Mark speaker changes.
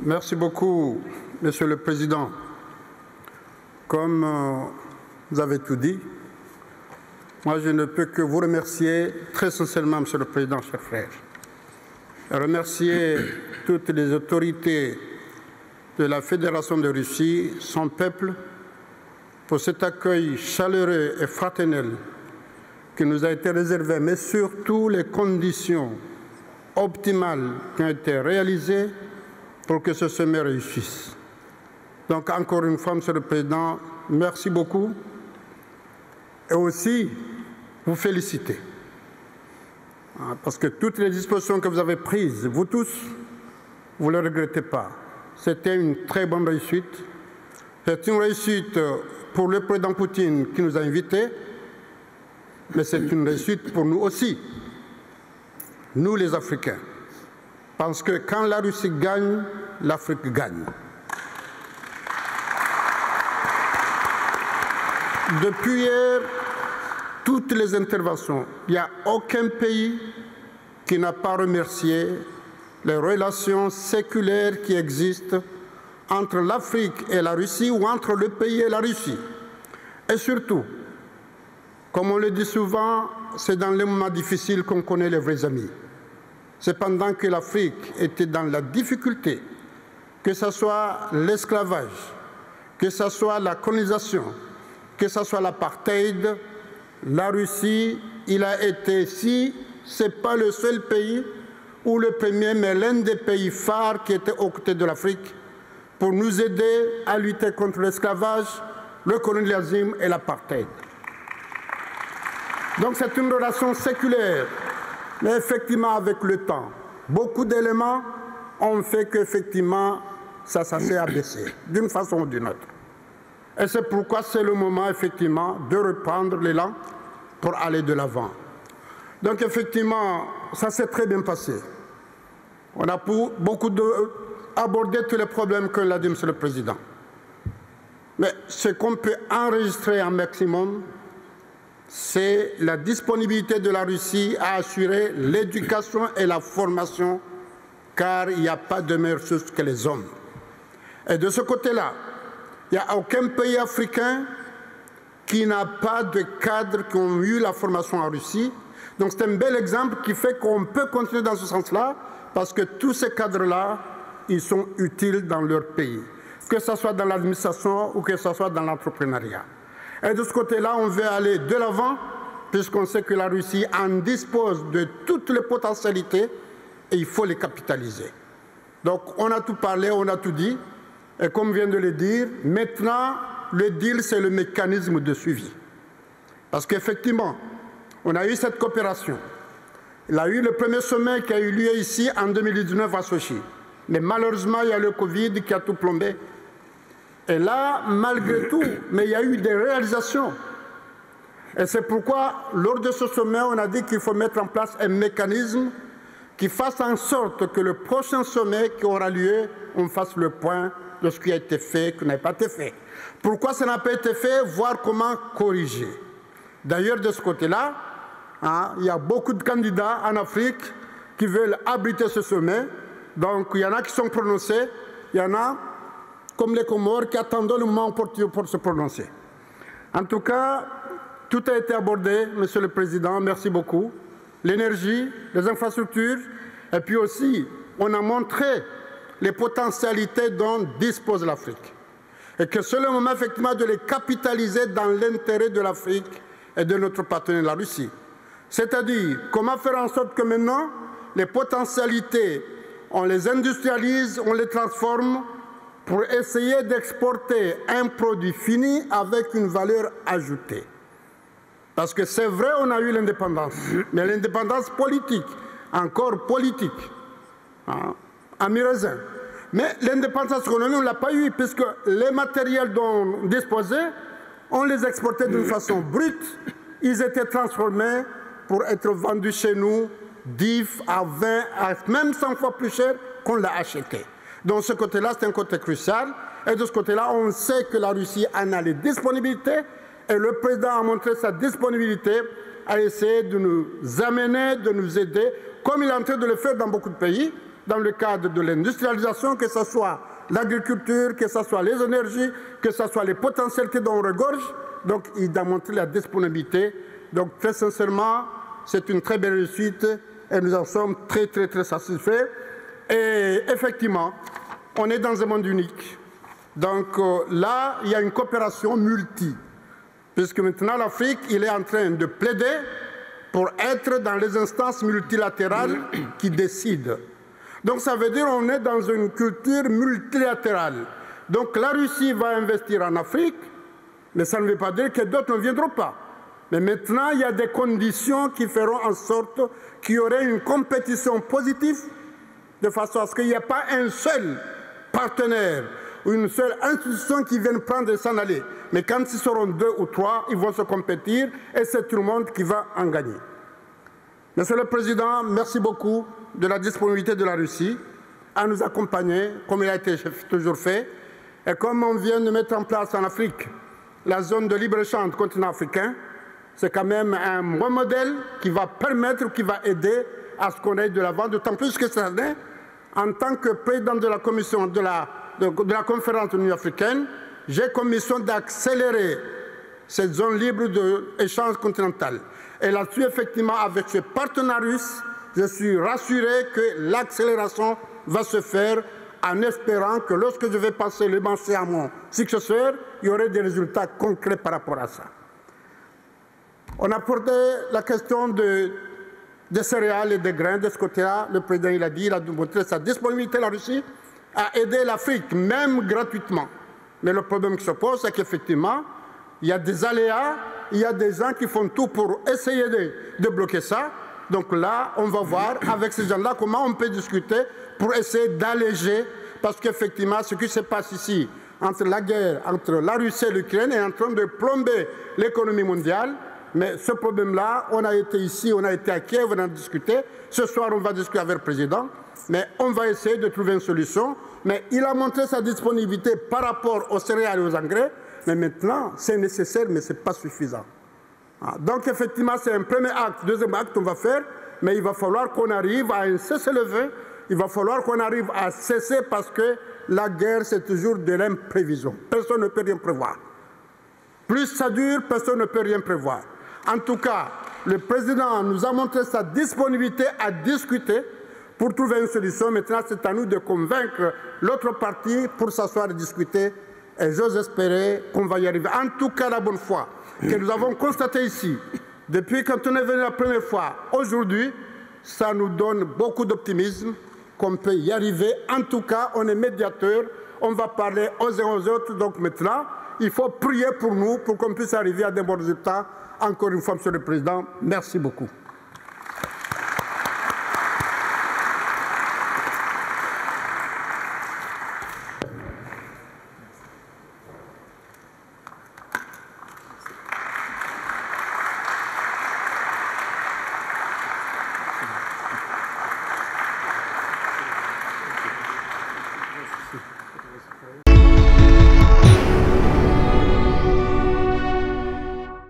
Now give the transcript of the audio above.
Speaker 1: Merci beaucoup, Monsieur le Président. Comme vous avez tout dit, moi je ne peux que vous remercier très sincèrement, Monsieur le Président, chers frères. Remercier toutes les autorités de la Fédération de Russie, son peuple, pour cet accueil chaleureux et fraternel qui nous a été réservé, mais surtout les conditions optimales qui ont été réalisées pour que ce sommet réussisse. Donc encore une fois, Monsieur le Président, merci beaucoup et aussi vous féliciter. Parce que toutes les dispositions que vous avez prises, vous tous, vous ne le regrettez pas. C'était une très bonne réussite. C'est une réussite pour le président Poutine qui nous a invités, mais c'est une réussite pour nous aussi, nous les Africains. Parce que quand la Russie gagne, l'Afrique gagne. Depuis hier, toutes les interventions, il n'y a aucun pays qui n'a pas remercié les relations séculaires qui existent entre l'Afrique et la Russie ou entre le pays et la Russie. Et surtout, comme on le dit souvent, c'est dans les moments difficiles qu'on connaît les vrais amis. C'est pendant que l'Afrique était dans la difficulté, que ce soit l'esclavage, que ce soit la colonisation, que ce soit l'apartheid, la Russie, il a été, si ce n'est pas le seul pays ou le premier, mais l'un des pays phares qui était aux côtés de l'Afrique pour nous aider à lutter contre l'esclavage, le colonialisme et l'apartheid. Donc c'est une relation séculaire, mais effectivement avec le temps, beaucoup d'éléments ont fait qu'effectivement ça s'est abaissé, d'une façon ou d'une autre. Et c'est pourquoi c'est le moment effectivement de reprendre l'élan pour aller de l'avant. Donc effectivement, ça s'est très bien passé. On a beaucoup abordé tous les problèmes que l'a dit M. le Président. Mais ce qu'on peut enregistrer un maximum, c'est la disponibilité de la Russie à assurer l'éducation et la formation, car il n'y a pas de meilleure source que les hommes. Et de ce côté-là, il n'y a aucun pays africain qui n'a pas de cadres qui ont eu la formation en Russie. Donc c'est un bel exemple qui fait qu'on peut continuer dans ce sens-là, parce que tous ces cadres-là, ils sont utiles dans leur pays, que ce soit dans l'administration ou que ce soit dans l'entrepreneuriat. Et de ce côté-là, on veut aller de l'avant, puisqu'on sait que la Russie en dispose de toutes les potentialités et il faut les capitaliser. Donc on a tout parlé, on a tout dit, et comme vient de le dire, maintenant, le deal, c'est le mécanisme de suivi. Parce qu'effectivement, on a eu cette coopération. Il y a eu le premier sommet qui a eu lieu ici en 2019 à Sochi. Mais malheureusement, il y a le Covid qui a tout plombé. Et là, malgré tout, mais il y a eu des réalisations. Et c'est pourquoi, lors de ce sommet, on a dit qu'il faut mettre en place un mécanisme qui fasse en sorte que le prochain sommet qui aura lieu, on fasse le point de ce qui a été fait, qui n'a pas été fait. Pourquoi ça n'a pas été fait, voir comment corriger. D'ailleurs, de ce côté-là, il y a beaucoup de candidats en Afrique qui veulent abriter ce sommet. Donc, il y en a qui sont prononcés, il y en a, comme les Comores, qui attendent le moment pour se prononcer. En tout cas, tout a été abordé, Monsieur le Président, merci beaucoup. L'énergie, les infrastructures, et puis aussi, on a montré les potentialités dont dispose l'Afrique. Et que c'est le moment, effectivement, de les capitaliser dans l'intérêt de l'Afrique et de notre partenaire, la Russie. C'est-à-dire, comment faire en sorte que maintenant, les potentialités, on les industrialise, on les transforme pour essayer d'exporter un produit fini avec une valeur ajoutée. Parce que c'est vrai, on a eu l'indépendance, mais l'indépendance politique, encore politique, à mi-raisin. Mais l'indépendance économique, on ne l'a pas eu, puisque les matériels dont on disposait, on les exportait d'une façon brute, ils étaient transformés pour être vendus chez nous 10 à 20, à même 100 fois plus cher qu'on l'a acheté. Donc ce côté-là, c'est un côté crucial. Et de ce côté-là, on sait que la Russie en a les disponibilités. Et le président a montré sa disponibilité à essayer de nous amener, de nous aider, comme il est en train de le faire dans beaucoup de pays. dans le cadre de l'industrialisation, que ce soit l'agriculture, que ce soit les énergies, que ce soit les potentialités dont on regorge. Donc, il a montré la disponibilité. Donc, très sincèrement, c'est une très belle réussite et nous en sommes très, très, très satisfaits. Et effectivement, on est dans un monde unique. Donc là, il y a une coopération multi, puisque maintenant l'Afrique, il est en train de plaider pour être dans les instances multilatérales qui décident. Donc ça veut dire qu'on est dans une culture multilatérale. Donc la Russie va investir en Afrique, mais ça ne veut pas dire que d'autres ne viendront pas. Mais maintenant, il y a des conditions qui feront en sorte qu'il y aurait une compétition positive, de façon à ce qu'il n'y ait pas un seul partenaire ou une seule institution qui vienne prendre et s'en aller. Mais quand ils seront 2 ou 3, ils vont se compétir et c'est tout le monde qui va en gagner. Monsieur le Président, merci beaucoup de la disponibilité de la Russie à nous accompagner, comme il a été toujours fait. Et comme on vient de mettre en place en Afrique la zone de libre-échange du continent africain, c'est quand même un bon modèle qui va permettre, qui va aider à ce qu'on aille de l'avant, d'autant plus que cette année, en tant que président de la commission de la conférence de l'Union africaine, j'ai comme mission d'accélérer cette zone libre d'échange continental. Et là-dessus, effectivement, avec ce partenaire russe, je suis rassuré que l'accélération va se faire en espérant que lorsque je vais passer le marché à mon successeur, il y aurait des résultats concrets par rapport à ça. On a abordé la question des céréales et des grains. De ce côté-là, le président il a montré sa disponibilité, la Russie, à aider l'Afrique, même gratuitement. Mais le problème qui se pose, c'est qu'effectivement, il y a des aléas, il y a des gens qui font tout pour essayer de bloquer ça. Donc là, on va voir avec ces gens-là comment on peut discuter pour essayer d'alléger, parce qu'effectivement, ce qui se passe ici, entre la guerre, entre la Russie et l'Ukraine, est en train de plomber l'économie mondiale. Mais ce problème-là, on a été ici, on a été à Kiev, on a discuté. Ce soir, on va discuter avec le président. Mais on va essayer de trouver une solution. Mais il a montré sa disponibilité par rapport aux céréales et aux engrais. Mais maintenant, c'est nécessaire, mais ce n'est pas suffisant. Donc, effectivement, c'est un premier acte. Deuxième acte qu'on va faire. Mais il va falloir qu'on arrive à un cessez-le-feu. Il va falloir qu'on arrive à cesser parce que la guerre, c'est toujours de l'imprévision. Personne ne peut rien prévoir. Plus ça dure, personne ne peut rien prévoir. En tout cas, le président nous a montré sa disponibilité à discuter pour trouver une solution. Maintenant, c'est à nous de convaincre l'autre partie pour s'asseoir et discuter. Et j'ose espérer qu'on va y arriver. En tout cas, la bonne foi que nous avons constaté ici, depuis quand on est venu la première fois, aujourd'hui, ça nous donne beaucoup d'optimisme qu'on peut y arriver. En tout cas, on est médiateur, on va parler aux uns aux autres. Donc maintenant, il faut prier pour nous pour qu'on puisse arriver à de bons résultats. Encore une fois, Monsieur le Président, merci beaucoup.